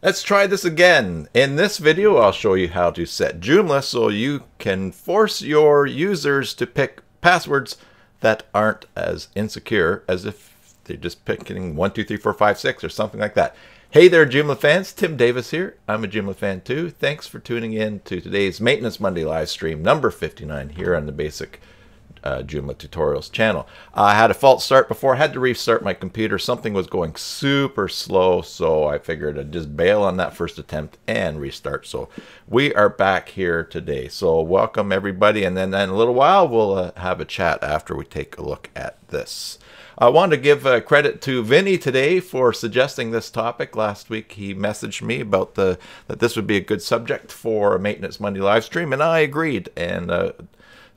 Let's try this again. In this video, I'll show you how to set Joomla so you can force your users to pick passwords that aren't as insecure as if they're just picking 1, 2, 3, 4, 5, 6 or something like that. Hey there, Joomla fans. Tim Davis here. I'm a Joomla fan too. Thanks for tuning in to today's Maintenance Monday live stream, number 59 here on the Basic Joomla Tutorials channel. I had a false start before. I had to restart my computer. Something was going super slow, so I figured I'd just bail on that first attempt and restart. So we are back here today. So welcome everybody, and then in a little while we'll have a chat after we take a look at this. I want to give credit to Vinny today for suggesting this topic. Last week he messaged me about that this would be a good subject for a Maintenance Monday live stream, and I agreed. And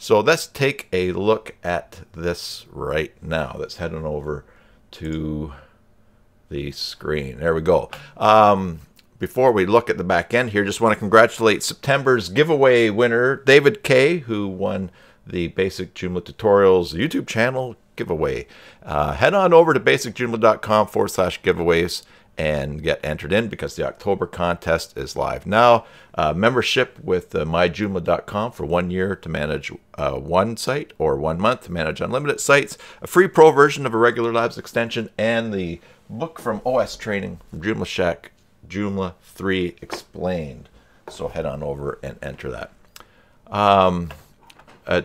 so let's take a look at this right now. Let's head on over to the screen. There we go. Before we look at the back end here, just want to congratulate September's giveaway winner, David K., who won the Basic Joomla Tutorials YouTube channel giveaway. Head on over to basicjoomla.com/giveaways and get entered in, because the October contest is live now. Membership with myjoomla.com for 1 year to manage one site, or 1 month to manage unlimited sites, a free pro version of a regular Labs extension, and the book from OS training from Joomla Shack, Joomla 3 Explained. So head on over and enter that.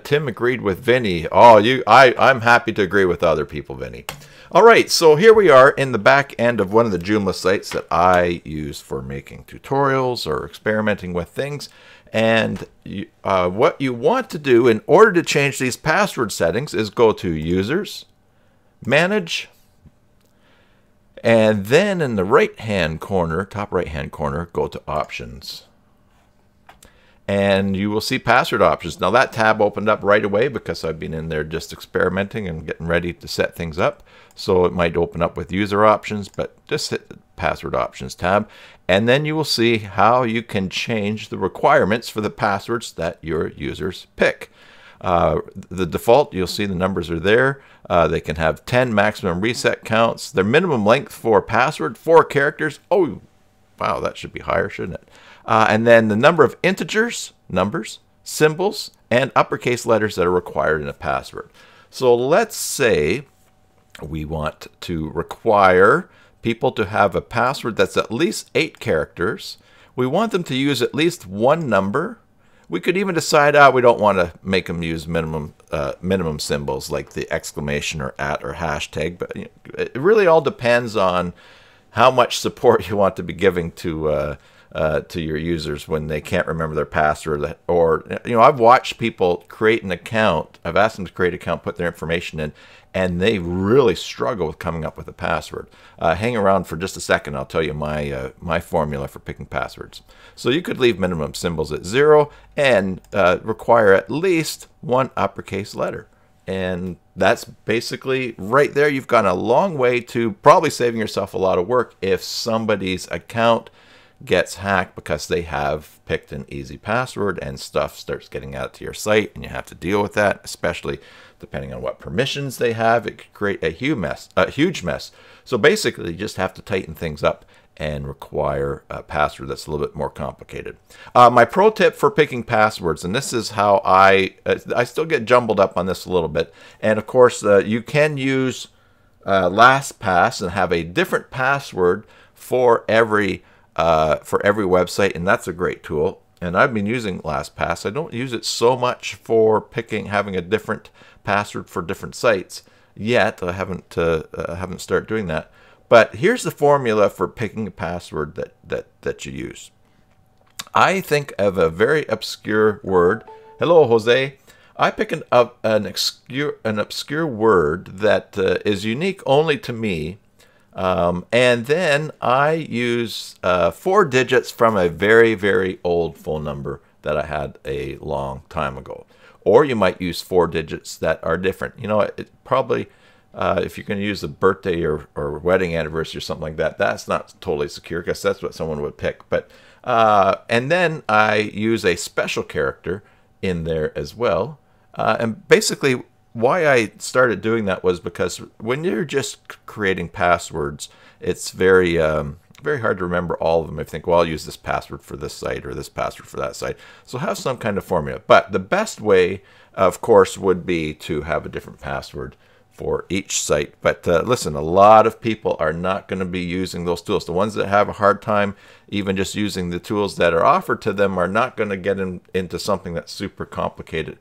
Tim agreed with Vinny. Oh, I'm happy to agree with other people, Vinny. All right, so here we are in the back end of one of the Joomla sites that I use for making tutorials or experimenting with things. And what you want to do in order to change these password settings is go to Users, Manage, and then in the right-hand corner, top right-hand corner, go to Options. And you will see password options. Now that tab opened up right away because I've been in there just experimenting and getting ready to set things up. So it might open up with user options, but just hit the password options tab. And then you will see how you can change the requirements for the passwords that your users pick. The default, you'll see the numbers are there. They can have 10 maximum reset counts. Their minimum length for password, 4 characters. Oh, wow, that should be higher, shouldn't it? And then the number of integers, numbers, symbols, and uppercase letters that are required in a password. So let's say we want to require people to have a password that's at least 8 characters. We want them to use at least 1 number. We could even decide, we don't want to make them use minimum symbols like the exclamation or @ or hashtag. But it really all depends on how much support you want to be giving to your users when they can't remember their password. Or, I've watched people create an account. I've asked them to create an account, put their information in, and they really struggle with coming up with a password. Hang around for just a second. I'll tell you my formula for picking passwords. So you could leave minimum symbols at 0 and require at least 1 uppercase letter. And that's basically right there. You've gone a long way to probably saving yourself a lot of work if somebody's account gets hacked because they have picked an easy password and stuff starts getting out to your site, and you have to deal with that, especially depending on what permissions they have. It could create a huge mess. So basically you just have to tighten things up and require a password that's a little bit more complicated. My pro tip for picking passwords, and this is how I still get jumbled up on this a little bit, and of course you can use LastPass and have a different password for every website, and that's a great tool. And I've been using LastPass. I don't use it so much for having a different password for different sites yet. I haven't started doing that. But here's the formula for picking a password that you use. I think of a very obscure word. Hello, Jose. I pick an obscure word that is unique only to me. And then I use 4 digits from a very, very old phone number that I had a long time ago. Or you might use 4 digits that are different. It probably, if you're going to use a birthday or wedding anniversary or something like that, that's not totally secure because that's what someone would pick. But and then I use a special character in there as well. And basically, why I started doing that was because when you're just creating passwords, it's very very hard to remember all of them. I think, well, I'll use this password for this site or this password for that site. So have some kind of formula. But the best way, of course, would be to have a different password for each site. But listen, a lot of people are not going to be using those tools. The ones that have a hard time even just using the tools that are offered to them are not going to get into something that's super complicated.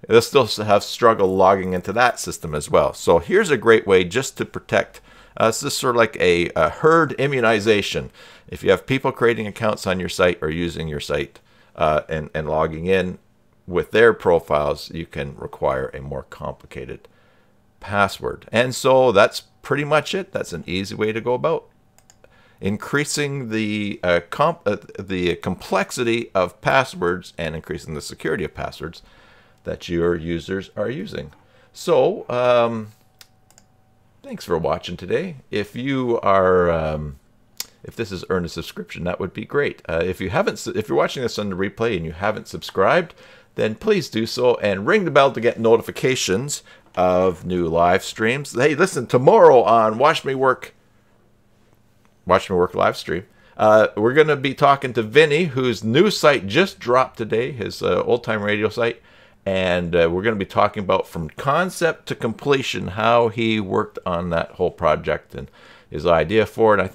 They'll still have struggle logging into that system as well. So here's a great way just to protect. This is sort of like a herd immunization. If you have people creating accounts on your site or using your site and logging in with their profiles, you can require a more complicated password. And so that's pretty much it. That's an easy way to go about increasing the complexity of passwords and increasing the security of passwords that your users are using. So thanks for watching today. If you are if this has earned a subscription, that would be great. If you're watching this on the replay and you haven't subscribed, then please do so and ring the bell to get notifications of new live streams. Hey, listen, tomorrow on Watch Me Work live stream, we're going to be talking to Vinny, whose new site just dropped today, his old time radio site, and we're going to be talking about from concept to completion how he worked on that whole project and his idea for it. I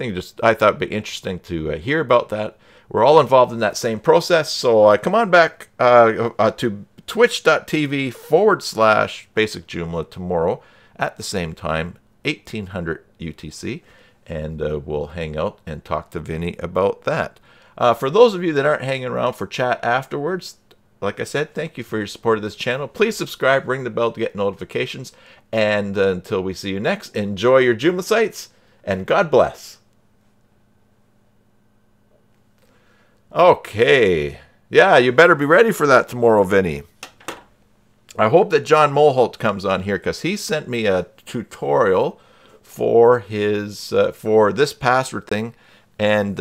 thought it'd be interesting to hear about that. We're all involved in that same process, so come on back to twitch.tv/Basic Joomla tomorrow at the same time, 1800 UTC, and we'll hang out and talk to Vinny about that. For those of you that aren't hanging around for chat afterwards, like I said, thank you for your support of this channel. Please subscribe, ring the bell to get notifications, and until we see you next, enjoy your Joomla sites, and God bless. Okay. Yeah, you better be ready for that tomorrow, Vinny. I hope that John Mulholt comes on here because he sent me a tutorial for his for this password thing, and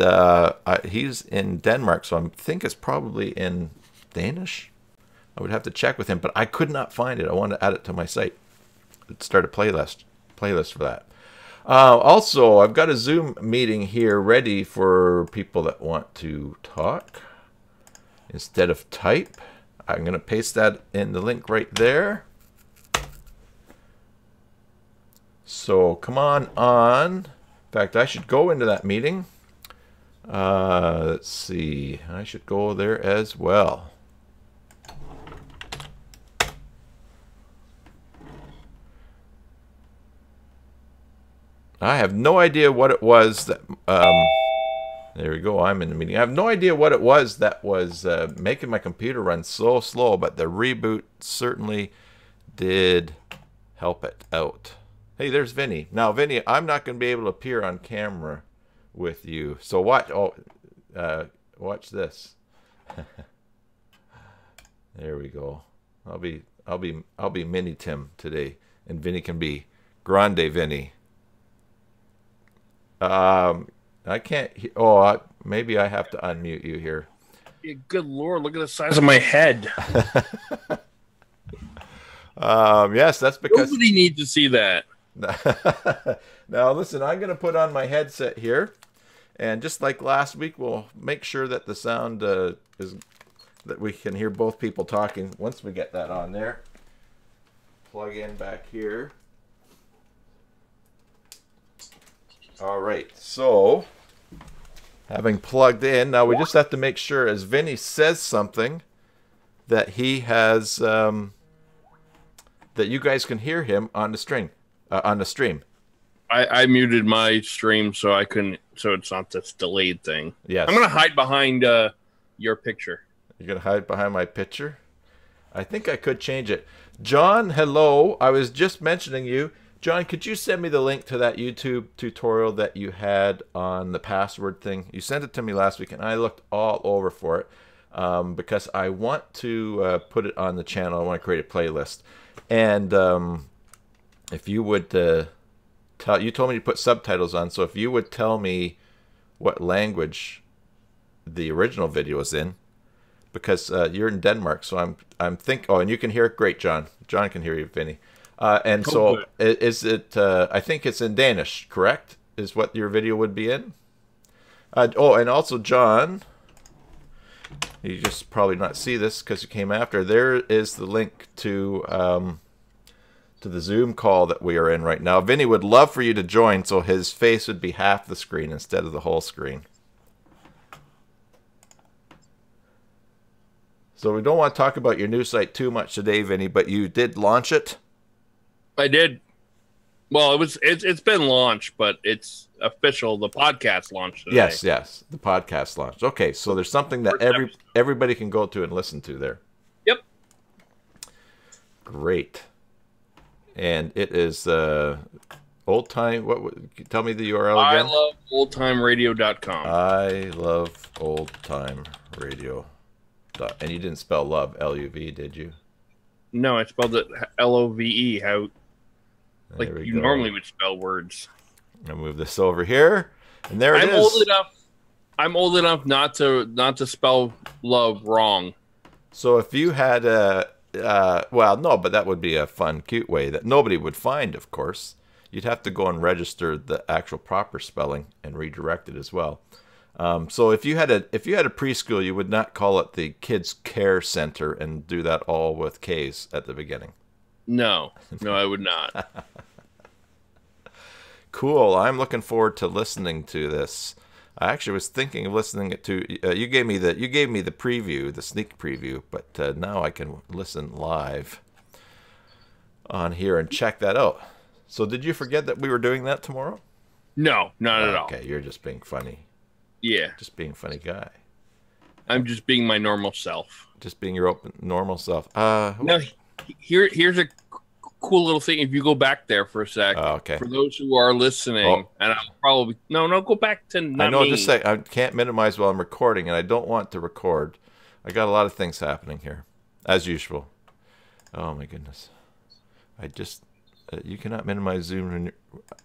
he's in Denmark, so I think it's probably in Danish. I would have to check with him, but I could not find it. I wanted to add it to my site. Start a playlist for that. Also, I've got a Zoom meeting here ready for people that want to talk instead of type. I'm going to paste that in the link right there. So come on. In fact, I should go into that meeting. Let's see. I should go there as well. I have no idea what it was that... there we go. I'm in the meeting. I have no idea what it was that was making my computer run so slow, but the reboot certainly did help it out. Hey, there's Vinny. Now, Vinny, I'm not going to be able to appear on camera with you. So watch. Oh, watch this. There we go. I'll be Mini Tim today, and Vinny can be Grande Vinny. I can't. Oh, maybe I have to unmute you here. Yeah, good Lord, look at the size of my head. Yes, that's because nobody needs to see that. Now, listen, I'm going to put on my headset here, and just like last week, we'll make sure that the sound is that we can hear both people talking. Once we get that on there, plug in back here. All right, so having plugged in, now we just have to make sure as Vinny says something that he has, that you guys can hear him on the stream. I muted my stream so I couldn't, so it's not this delayed thing. Yes. I'm gonna hide behind your picture. You're gonna hide behind my picture? I think I could change it. John, hello. I was just mentioning you. John, could you send me the link to that YouTube tutorial that you had on the password thing? You sent it to me last week, and I looked all over for it because I want to put it on the channel. I want to create a playlist. And if you would you told me to put subtitles on, so if you would tell me what language the original video is in, because you're in Denmark, so I'm think. Oh, and you can hear it. Great, John. John can hear you, Vinny. And so is it, I think it's in Danish, correct? Is what your video would be in? Oh, and also John, you just probably not see this because you came after. There is the link to the Zoom call that we are in right now. Vinny would love for you to join, so his face would be half the screen instead of the whole screen. So we don't want to talk about your new site too much today, Vinny, but you did launch it. I did. Well, it's been launched, but it's official. The podcast launched today. Yes, the podcast launched. Okay, so there's something that everybody can go to and listen to there. Yep. Great. And it is old time. Tell me the URL again. I love oldtimeradio.com. I love old time radio. And you didn't spell love L-U-V, did you? No, I spelled it L-O-V-E. How like you normally would spell words. I'll move this over here, and there it is. I'm old enough not to spell love wrong. So if you had well, no, but that would be a fun, cute way that nobody would find, of course. You'd have to go and register the actual proper spelling and redirect it as well. So if you had a preschool, you would not call it the Kids Care Center and do that all with K's at the beginning. No, I would not. Cool. I'm looking forward to listening to this. I actually was thinking of listening to. You gave me the preview, the sneak preview, but now I can listen live on here and check that out. So did you forget that we were doing that tomorrow? No, not at all. Okay, you're just being funny. Yeah, just being a funny guy. I'm just being my normal self. Just being your normal self. No, here's a cool little thing. If you go back there for a sec, okay. For those who are listening, and I'll probably go back to. Not I know. Me. Just say I can't minimize while I'm recording, and I don't want to record. I got a lot of things happening here, as usual. Oh my goodness! I just you cannot minimize Zoom when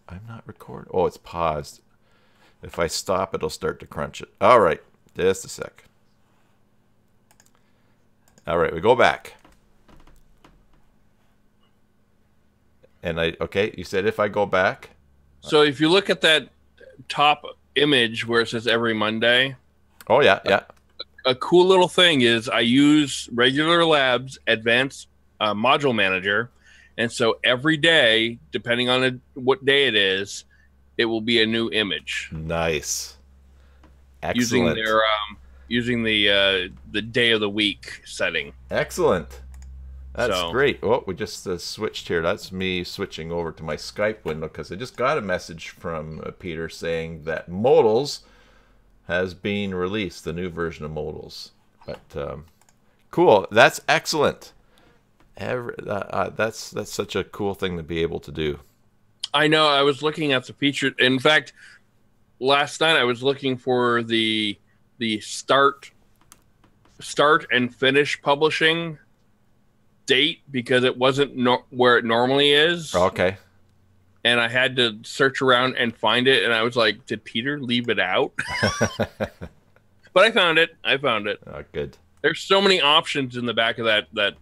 I'm not recording. Oh, it's paused. If I stop, it'll start to crunch it. All right, just a sec. All right, we go back. And okay, you said if I go back. So if you look at that top image where it says every Monday. Oh, yeah. A cool little thing is I use Regular Labs Advanced Module Manager. And so every day, depending on what day it is, it will be a new image. Nice. Excellent. Using the day of the week setting. Excellent. That's great. Oh, we just switched here. That's me switching over to my Skype window because I just got a message from Peter saying that Modals has been released, the new version of Modals. But cool. That's excellent. That's such a cool thing to be able to do. I know. I was looking at the feature. In fact, last night I was looking for the start and finish publishing date because it wasn't where it normally is. Okay. And I had to search around and find it, and I was like, did Peter leave it out? But I found it. Oh, good. There's so many options in the back of that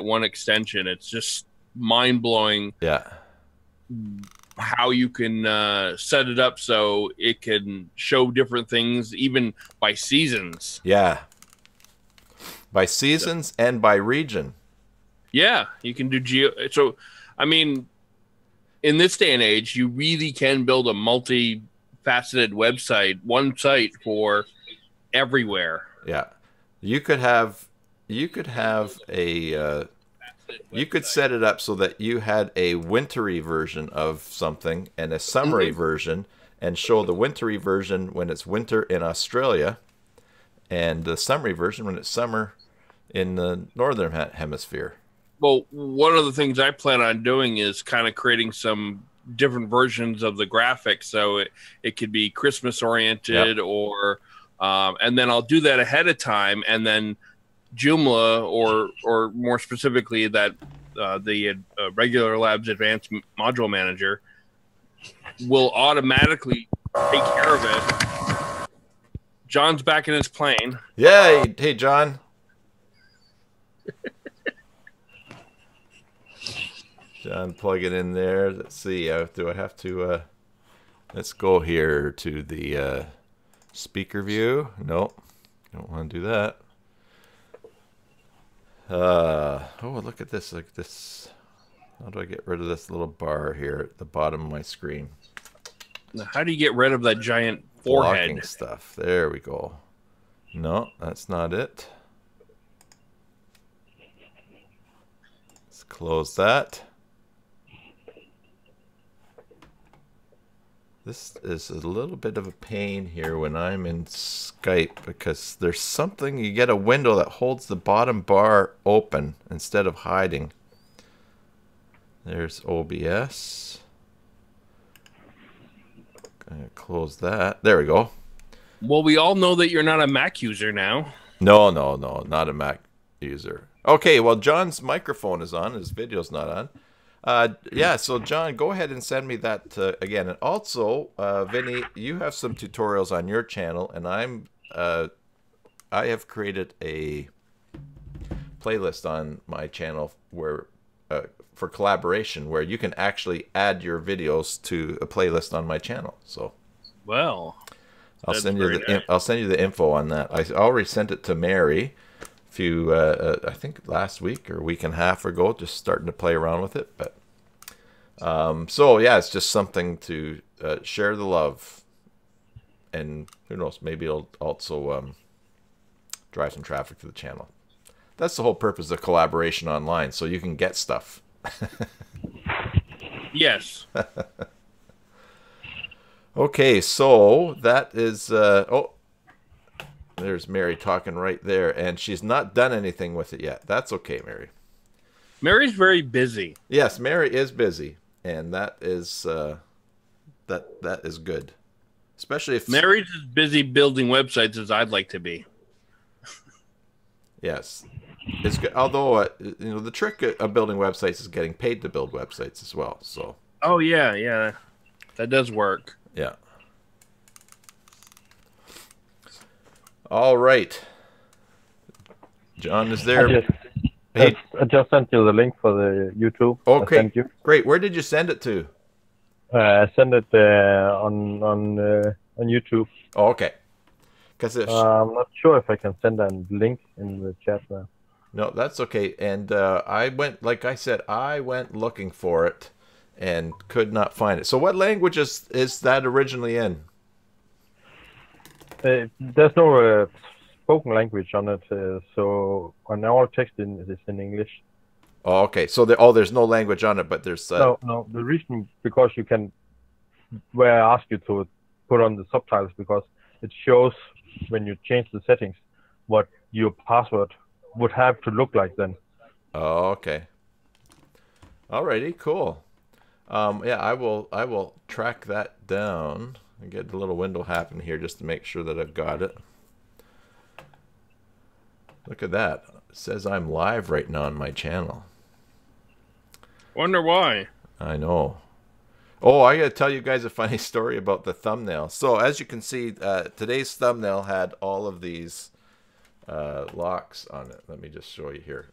one extension. It's just mind-blowing. Yeah. How you can set it up so it can show different things even by seasons. Yeah. By seasons and by region. Yeah, you can do so, I mean, in this day and age, you really can build a multi-faceted website, one site for everywhere. Yeah. You could set it up so that you had a wintry version of something and a summery version, and show the wintry version when it's winter in Australia and the summery version when it's summer in the northern hemisphere. Well, one of the things I plan on doing is kind of creating some different versions of the graphics. So it could be Christmas oriented, or and then I'll do that ahead of time, and then Joomla, or more specifically that the Regular Labs Advanced Module Manager will automatically take care of it. John's back in his plane. Yeah, hey John. John, plug it in there. Let's see. Do I have to? Let's go here to the Speaker view. Nope. Don't want to do that. Oh, look at this. Like this. How do I get rid of this little bar here at the bottom of my screen? Now, how do you get rid of that giant forehead? Blocking stuff. There we go. No, that's not it. Let's close that. This is a little bit of a pain here when I'm in Skype because there's something, you get a window that holds the bottom bar open instead of hiding. There's OBS. Gonna close that. There we go. Well, we all know that you're not a Mac user now. No, not a Mac user. Okay, well, John's microphone is on. His video's not on. Yeah, so John, go ahead and send me that again. And also, Vinny, you have some tutorials on your channel, and I have created a playlist on my channel where for collaboration, where you can actually add your videos to a playlist on my channel. So, well, I'll send you the info on that. I already sent it to Mary a few, I think last week or a week and a half ago, just starting to play around with it. But so yeah, it's just something to share the love, and who knows, maybe it'll also drive some traffic to the channel. That's the whole purpose of collaboration online, so you can get stuff. Yes. Okay, so that is oh, there's Mary talking right there, and she's not done anything with it yet. That's okay, Mary. Mary's very busy. Yes, Mary is busy, and that is that is good, especially if Mary's as busy building websites as I'd like to be. Yes, it's good. Although you know, the trick of building websites is getting paid to build websites as well. So. Oh yeah, that does work. Yeah. All right. John is there. I just sent you the link for the YouTube. Okay. Thank you. Great. Where did you send it to? I sent it on YouTube. Oh, okay. Because I'm not sure if I can send a link in the chat now. No, that's okay. And I went, like I said, I went looking for it and could not find it. So what language is that originally in? There's no spoken language on it, so on our text is in English. Oh, okay. So there's no language on it, but there's no. The reason, because you can, where I ask you to put on the subtitles, because it shows when you change the settings what your password would have to look like then. Oh, okay. Alrighty, cool. Yeah, I will track that down and get the little window happen here just to make sure that I've got it. Look at that. It says I'm live right now on my channel. Wonder why. I know. Oh, I gotta tell you guys a funny story about the thumbnail. So as you can see, today's thumbnail had all of these locks on it. Let me just show you here.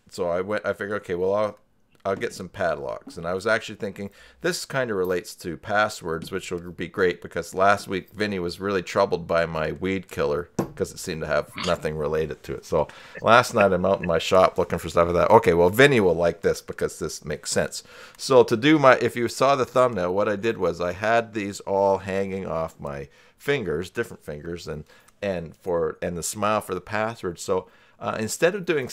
So I figured, okay, well, I'll get some padlocks, and I was actually thinking this kind of relates to passwords, which will be great because last week Vinny was really troubled by my weed killer because it seemed to have nothing related to it. So last night I'm out in my shop looking for stuff like that. Okay, well, Vinny will like this because this makes sense. So to do if you saw the thumbnail, what I did was I had these all hanging off my fingers, different fingers, and the smile for the password. So instead of doing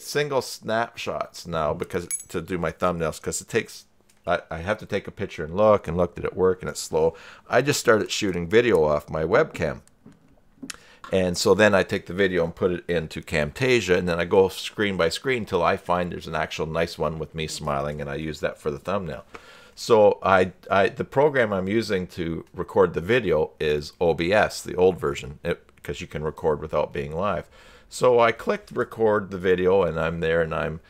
single snapshots now, because to do my thumbnails, because it takes I have to take a picture and look, did it work, and it's slow. I just started shooting video off my webcam, and so then I take the video and put it into Camtasia, and then I go screen by screen till I find there's an actual nice one with me smiling, and I use that for the thumbnail. So the program I'm using to record the video is OBS, the old version, because you can record without being live. So I clicked record the video, and I'm there, and I'm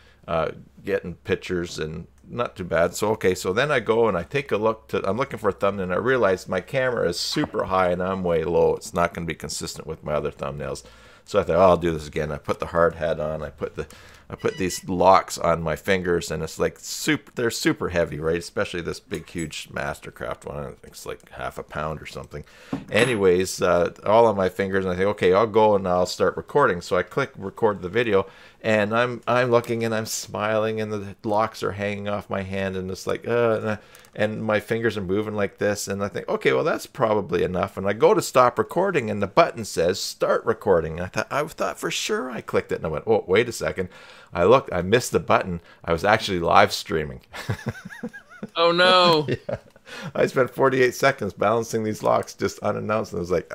getting pictures, and not too bad. So okay, so then I go and I take a look I'm looking for a thumbnail, and I realize my camera is super high and I'm way low. It's not going to be consistent with my other thumbnails. So I thought, oh, I'll do this again. I put the hard hat on. I I put these locks on my fingers, and it's like they're super heavy, right? Especially this big, huge Mastercraft one. I think it's like half a pound or something. Anyways, all on my fingers, and I think, okay, I'll go and I'll start recording. So I click record the video, and I'm looking and I'm smiling, and the locks are hanging off my hand, and it's like, and my fingers are moving like this, and I think, okay, well, that's probably enough. And I go to stop recording, and the button says start recording. And I thought for sure I clicked it, and I went, oh, wait a second. I looked, I missed the button. I was actually live streaming. Oh no. Yeah. I spent 48 seconds balancing these locks just unannounced, and I was like,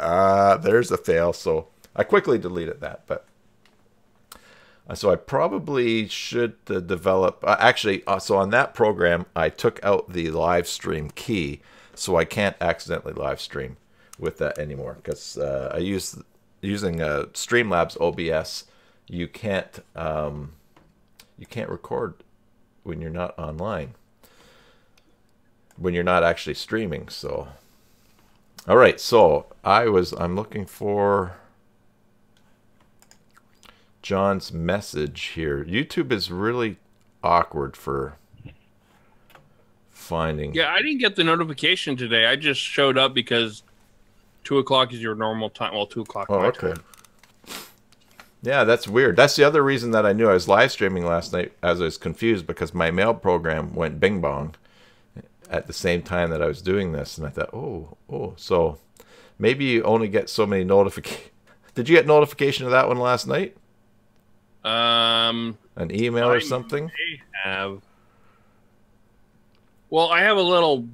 there's a fail. So I quickly deleted that, but so I probably should develop, so on that program, I took out the live stream key, so I can't accidentally live stream with that anymore, because using Streamlabs OBS, you can't record when you're not online, when you're not actually streaming. So, all right, so I'm looking for John's message here. YouTube is really awkward for finding. Yeah, I didn't get the notification today. I just showed up because 2 o'clock is your normal time. Well, 2 o'clock. Oh, okay. Time. Yeah, that's weird. That's the other reason that I knew I was live streaming last night, as I was confused because my mail program went bing bong at the same time that I was doing this, and I thought, oh, so maybe you only get so many notifications. Did you get notification of that one last night? An email or something? Well, I have a little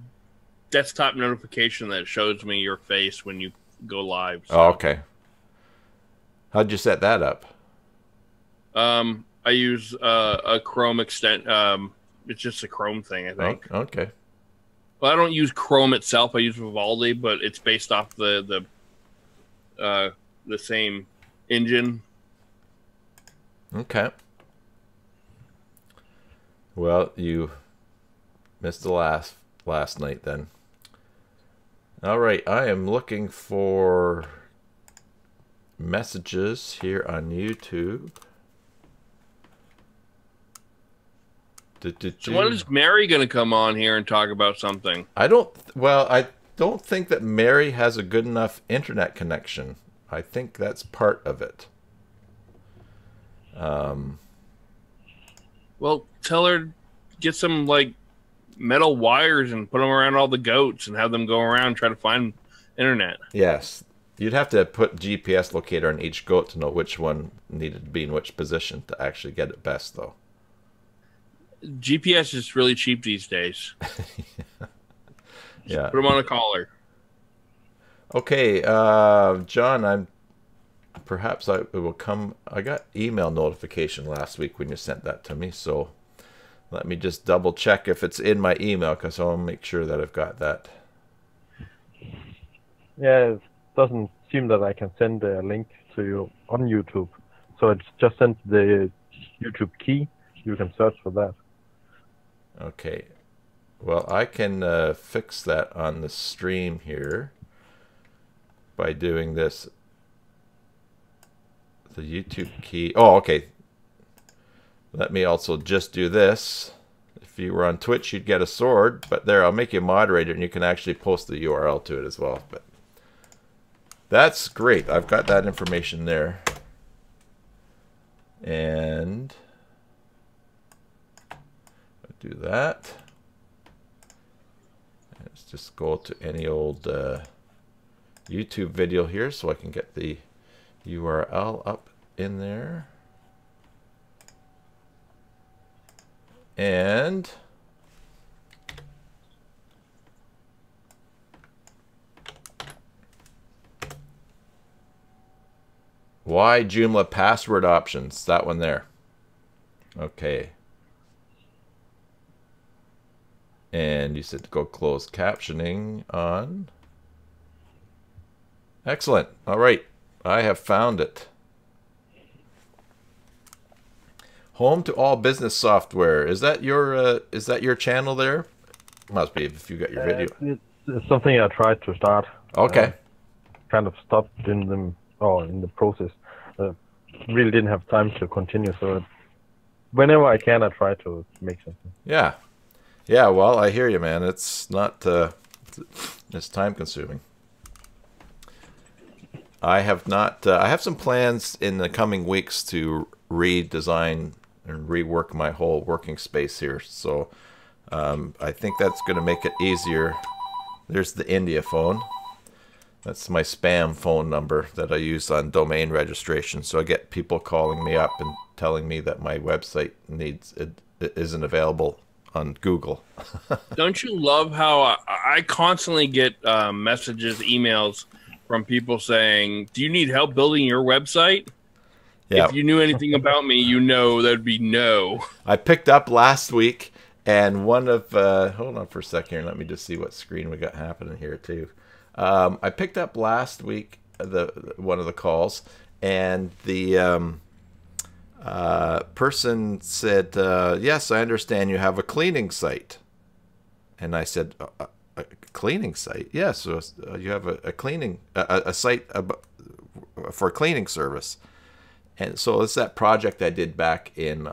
desktop notification that shows me your face when you go live. So. Oh, okay. How'd you set that up? I use a Chrome extent. It's just a Chrome thing, I think. Okay. Well, I don't use Chrome itself. I use Vivaldi, but it's based off the same engine. Okay. Well, you missed the last night then. All right, I am looking for messages here on YouTube. So when is Mary going to come on here and talk about something? I don't think that Mary has a good enough internet connection. I think that's part of it. Well, tell her, get some like metal wires and put them around all the goats and have them go around and try to find internet. Yes. You'd have to put GPS locator on each goat to know which one needed to be in which position to actually get it best, though. GPS is really cheap these days. Yeah. Put them on a collar. Okay, John, perhaps it will come. I got email notification last week when you sent that to me, so let me just double check if it's in my email, because I'll make sure that I've got that. Yeah, it doesn't seem that I can send a link to you on YouTube, so it's just sent the YouTube key. You can search for that. Okay. Well, I can fix that on the stream here by doing this. The YouTube key. Oh, okay. Let me also just do this. If you were on Twitch, you'd get a sword. But there, I'll make you a moderator, and you can actually post the URL to it as well. But that's great. I've got that information there. And I'll do that. Let's just go to any old YouTube video here so I can get the URL up in there. And why Joomla password options? That one there. Okay. And you said to go close captioning on. Excellent. All right. I have found it. Home to all business software. Is that your channel there? Must be if you got your video. It's something I tried to start. Okay. Kind of stopped in the process. Really didn't have time to continue, so whenever I can, I try to make something. Yeah. Yeah, well, I hear you, man. It's not, it's time consuming. I have not, I have some plans in the coming weeks to redesign and rework my whole working space here. So I think that's going to make it easier. There's the India phone. That's my spam phone number that I use on domain registration. So I get people calling me up and telling me that my website it isn't available on Google. Don't you love how I constantly get messages, emails from people saying, "Do you need help building your website?" Yeah. If you knew anything about me, you know that'd be no. I picked up last week, and one of hold on for a second here. Let me just see what screen we got happening here too. I picked up last week one of the calls, and the person said, "Yes, I understand you have a cleaning site." And I said, "A cleaning site? Yes, so you have a cleaning a site for a cleaning service." And so it's that project I did back in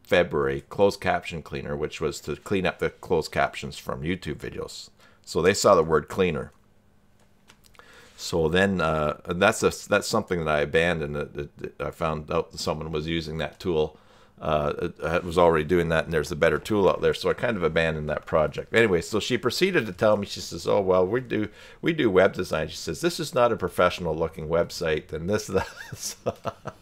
February, closed caption cleaner, which was to clean up the closed captions from YouTube videos. So they saw the word cleaner. So then that's something that I abandoned. I found out that someone was using that tool. It was already doing that, and there's a better tool out there. So I kind of abandoned that project. Anyway, so she proceeded to tell me, she says, "Oh, well, we do web design." She says, "This is not a professional looking website," and this, that. So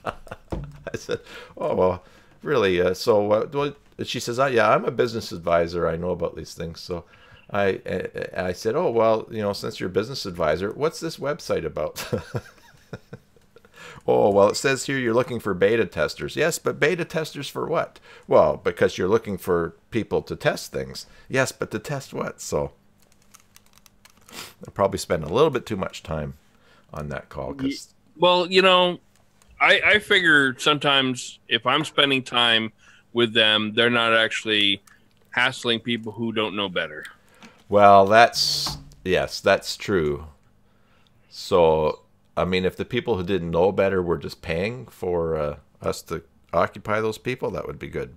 I said, "Oh, well, really?" So she says, "Yeah, I'm a business advisor. I know about these things." So I said, "Oh, well, since you're a business advisor, what's this website about?" "Oh, well, it says here you're looking for beta testers." "Yes, but beta testers for what?" "Well, because you're looking for people to test things." "Yes, but to test what?" So I probably spent a little bit too much time on that call. Well, I figure sometimes if I'm spending time with them, they're not actually hassling people who don't know better. Well, yes, that's true. So, I mean, if the people who didn't know better were just paying for us to occupy those people, that would be good.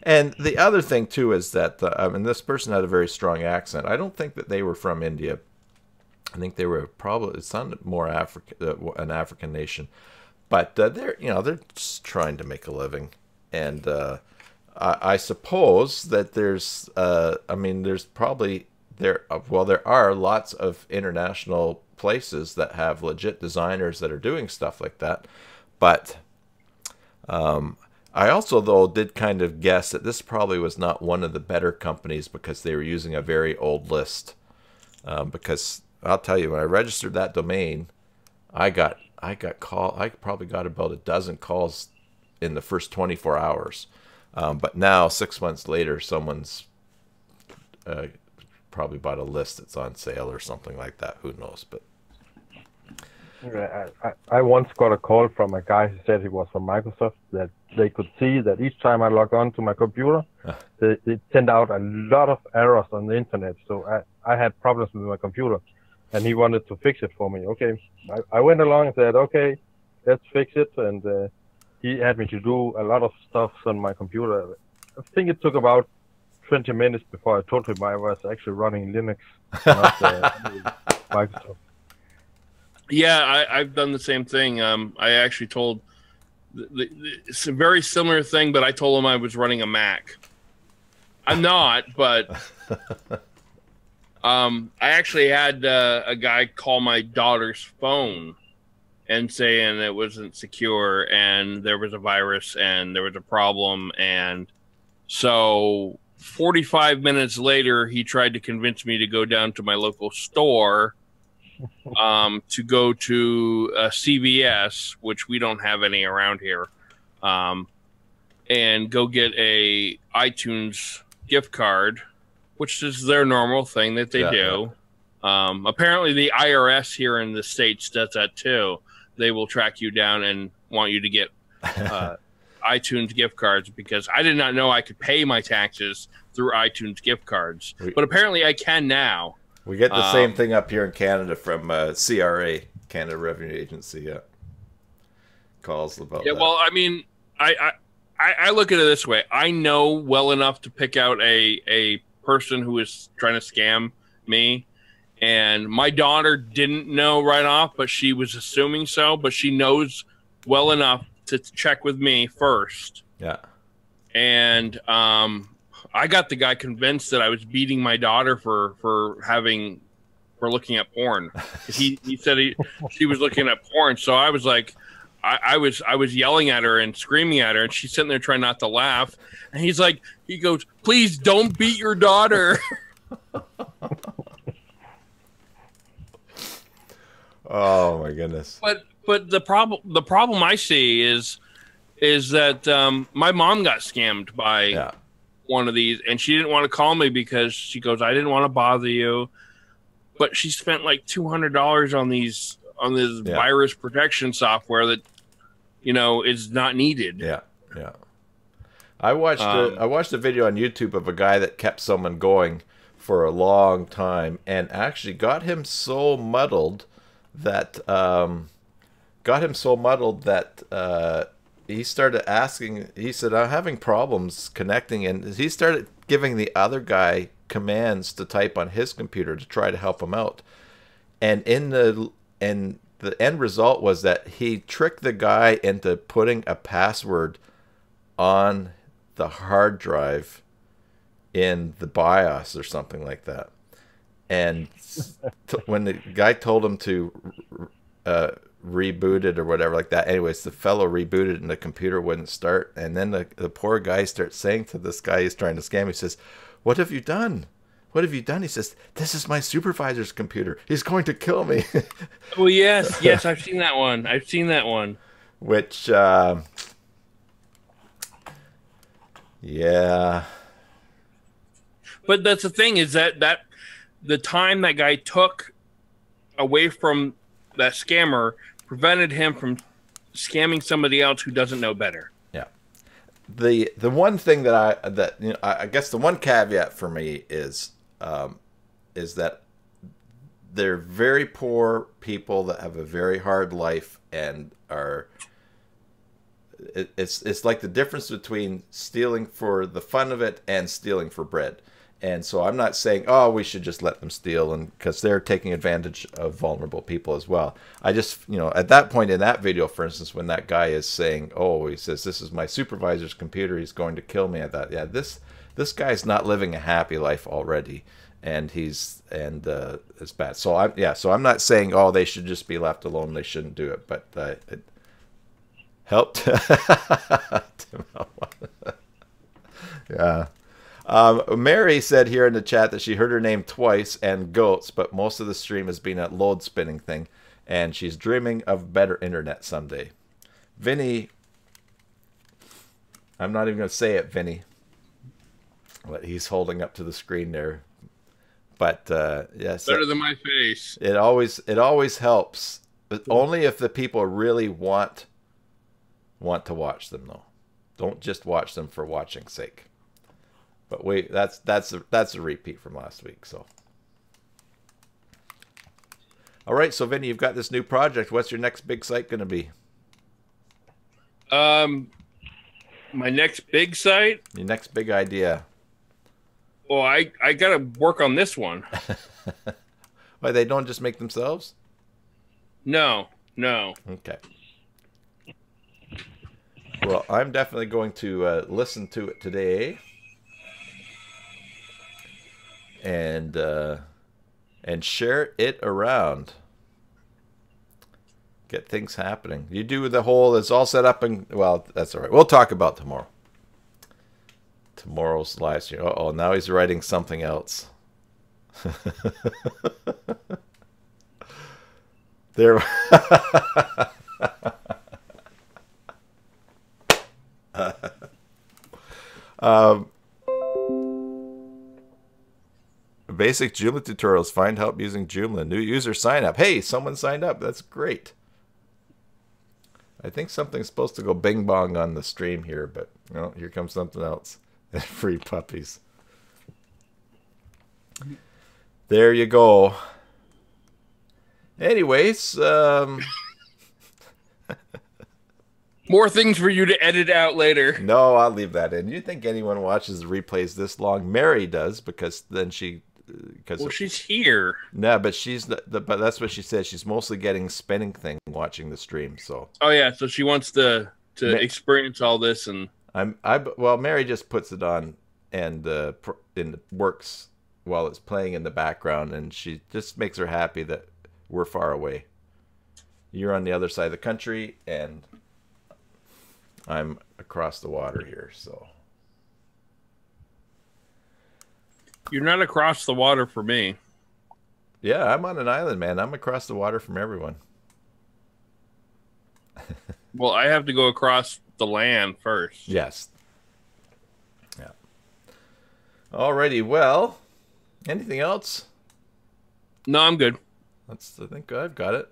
And the other thing too is that this person had a very strong accent. I don't think that they were from India. I think they were probably, it sounded more an African nation, but they're just trying to make a living, and I suppose that there's there are lots of international places that have legit designers that are doing stuff like that, but I also, though, did kind of guess that this probably was not one of the better companies because they were using a very old list. Because I'll tell you, when I registered that domain, I probably got about a dozen calls in the first 24 hours. But now, 6 months later, someone's probably bought a list that's on sale or something like that. Who knows? But I once got a call from a guy who said he was from Microsoft, that they could see that each time I log on to my computer, it sent out a lot of errors on the internet. So I had problems with my computer, and he wanted to fix it for me. Okay, I went along and said, okay, let's fix it. And he had me to do a lot of stuff on my computer. I think it took about 20 minutes before I told him I was actually running Linux, not Microsoft. Yeah, I've done the same thing. I actually told it's a very similar thing, but I told him I was running a Mac. I'm not, but I actually had a guy call my daughter's phone and saying it wasn't secure and there was a virus and there was a problem. And so 45 minutes later, he tried to convince me to go down to my local store to go to CVS, which we don't have any around here, and go get a iTunes gift card, which is their normal thing that they do. Yeah. Apparently the IRS here in the States does that too. They will track you down and want you to get iTunes gift cards, because I did not know I could pay my taxes through iTunes gift cards, but apparently I can now. We get the same thing up here in Canada from CRA, Canada Revenue Agency. Yeah, calls about that. Well, I mean, I I look at it this way. I know well enough to pick out a person who is trying to scam me. And my daughter didn't know right off, but she was assuming so. But she knows well enough to check with me first. Yeah. And I got the guy convinced that I was beating my daughter for looking at porn. He said she was looking at porn. So I was like, I was yelling at her and screaming at her, and she's sitting there trying not to laugh. And he goes, please don't beat your daughter. Oh my goodness. But the problem I see is that my mom got scammed by one of these, and she didn't want to call me because she goes, I didn't want to bother you. But she spent like $200 on this virus protection software that, is not needed. Yeah, yeah. I watched a video on YouTube of a guy that kept someone going for a long time and actually got him so muddled that he started asking. He said, "I'm having problems connecting," and he started giving the other guy commands to type on his computer to try to help him out. And the end result was that he tricked the guy into putting a password on the hard drive in the BIOS or something like that. And when the guy told him to reboot it or whatever like that, anyways, the fellow rebooted it and the computer wouldn't start. And then the poor guy starts saying to this guy he's trying to scam, he says, "What have you done? What have you done?" He says, "This is my supervisor's computer. He's going to kill me." Oh, yes, I've seen that one. Which, yeah. But that's the thing, is that the time that guy took away from that scammer prevented him from scamming somebody else who doesn't know better. Yeah. The one thing that I guess the one caveat for me is that they're very poor people that have a very hard life and are. It's like the difference between stealing for the fun of it and stealing for bread. And so I'm not saying, oh, we should just let them steal, and because they're taking advantage of vulnerable people as well. I just, at that point in that video, for instance, when that guy is saying, oh, he says, this is my supervisor's computer, he's going to kill me, I thought, yeah, this guy's not living a happy life already, and it's bad. So I'm not saying, oh, they should just be left alone, they shouldn't do it, but it helped. Yeah. Mary said here in the chat that she heard her name twice and goats, but most of the stream has been at load spinning thing, and she's dreaming of better internet someday. Vinny, I'm not even going to say it, Vinny, what he's holding up to the screen there. But yes, better than my face. It always helps, but only if the people really want to watch them, though. Don't just watch them for watching's sake. But wait, that's a repeat from last week. So, all right. So, Vinny, you've got this new project. What's your next big site going to be? My next big site. Your next big idea. Well, I got to work on this one. Why, they don't just make themselves? No. Okay. Well, I'm definitely going to listen to it today. And share it around. Get things happening. You do the whole, it's all set up, and well, that's all right. We'll talk about tomorrow. Tomorrow's live stream. Uh-oh, now he's writing something else. There. Basic Joomla tutorials. Find help using Joomla. New user sign up. Hey, someone signed up. That's great. I think something's supposed to go bing bong on the stream here, but no, here comes something else. Free puppies. There you go. Anyways, More things for you to edit out later. No, I'll leave that in. You think anyone watches the replays this long? Mary does, because then she... Well, she's here. No, but but that's what she said. She's mostly getting spinning thing watching the stream. So. Oh yeah, so she wants to experience all this, and well, Mary just puts it on and works while it's playing in the background, and she just makes her happy that we're far away. You're on the other side of the country, and I'm across the water here, so. You're not across the water for me. Yeah, I'm on an island, man. I'm across the water from everyone. Well, I have to go across the land first. Yes. Yeah. Alrighty, well, anything else? No, I'm good. I think I've got it.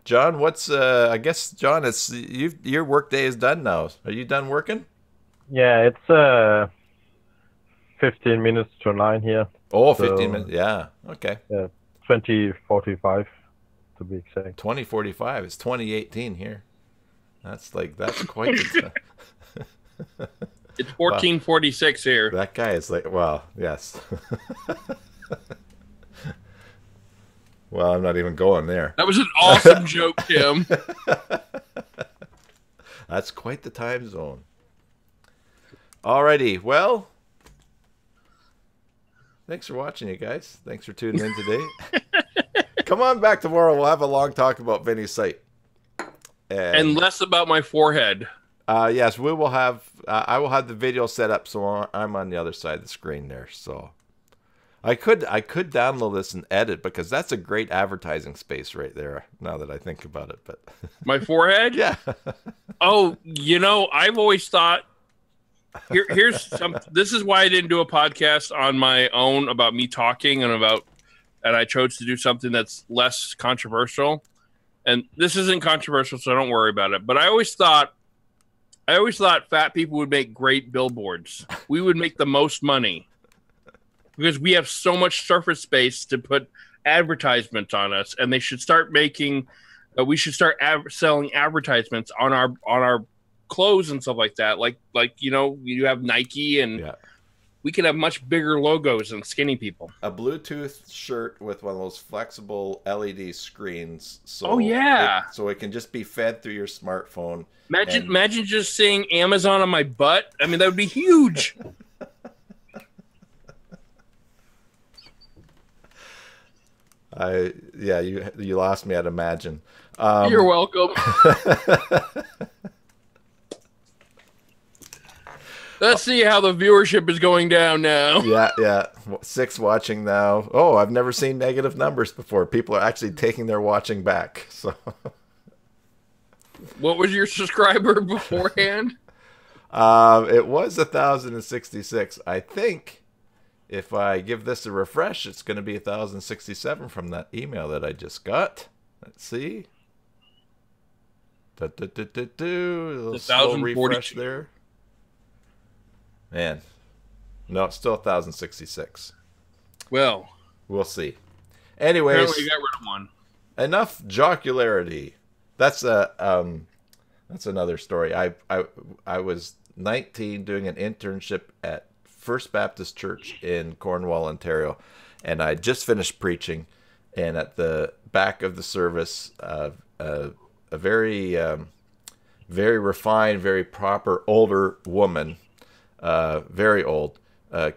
John, I guess, John, your work day is done now. Are you done working? Yeah, it's 15 minutes to 9 here. Oh, 15 minutes. Yeah. Okay. Yeah, 20:45 to be exact. 20:45. It's 2018 here. That's quite the time. It's 14:46 here. That guy is like, well, yes. Well, I'm not even going there. That was an awesome joke, Tim. That's quite the time zone. Alrighty, well, thanks for watching, you guys. Thanks for tuning in today. Come on back tomorrow. We'll have a long talk about Vinny's site. And less about my forehead. Yes, we will have. I will have the video set up, so I'm on the other side of the screen there. So I could download this and edit, because that's a great advertising space right there. Now that I think about it, but my forehead. Yeah. Oh, I've always thought. Here's some. This is why I didn't do a podcast on my own about me talking and I chose to do something that's less controversial. And this isn't controversial, so don't worry about it. But I always thought fat people would make great billboards. We would make the most money because we have so much surface space to put advertisements on us, and they should start making. We should start selling advertisements on our clothes and stuff like that. Like you have Nike, and we can have much bigger logos than skinny people. A Bluetooth shirt with one of those flexible LED screens. So so it can just be fed through your smartphone. Imagine just saying Amazon on my butt. I mean, that would be huge. You lost me at imagine. You're welcome. Let's see how the viewership is going down now. Yeah. 6 watching now. Oh, I've never seen negative numbers before. People are actually taking their watching back. So, what was your subscriber beforehand? It was 1,066. I think if I give this a refresh, it's going to be 1,067 from that email that I just got. Let's see. A little slow refresh there. Man, no, it's still 1,066. Well, we'll see. Anyways, apparently you got rid of one. Enough jocularity. That's another story. I was 19 doing an internship at First Baptist Church in Cornwall, Ontario, and I just finished preaching. And at the back of the service, a very very refined, very proper older woman. Very old,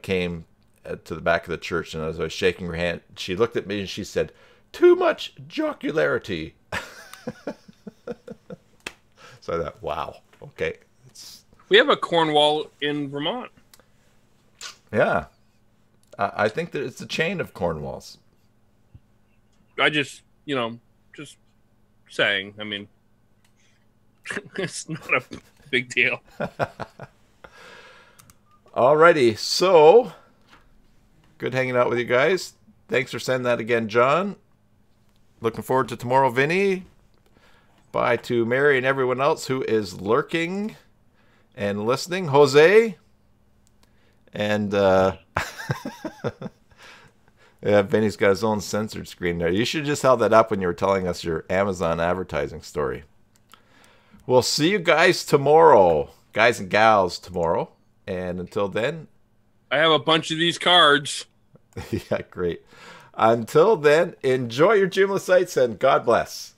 came to the back of the church, and as I was shaking her hand, she looked at me and she said, "Too much jocularity." So I thought, wow, okay. We have a Cornwall in Vermont. Yeah. I think that it's a chain of Cornwalls. I just saying. I mean, it's not a big deal. Alrighty, so good hanging out with you guys. Thanks for sending that again, John. Looking forward to tomorrow, Vinny. Bye to Mary and everyone else who is lurking and listening. Jose. And yeah, Vinny's got his own censored screen there. You should just held that up when you were telling us your Amazon advertising story. We'll see you guys tomorrow, guys and gals tomorrow. And until then, I have a bunch of these cards. yeah, great. Until then, enjoy your Joomla sites and God bless.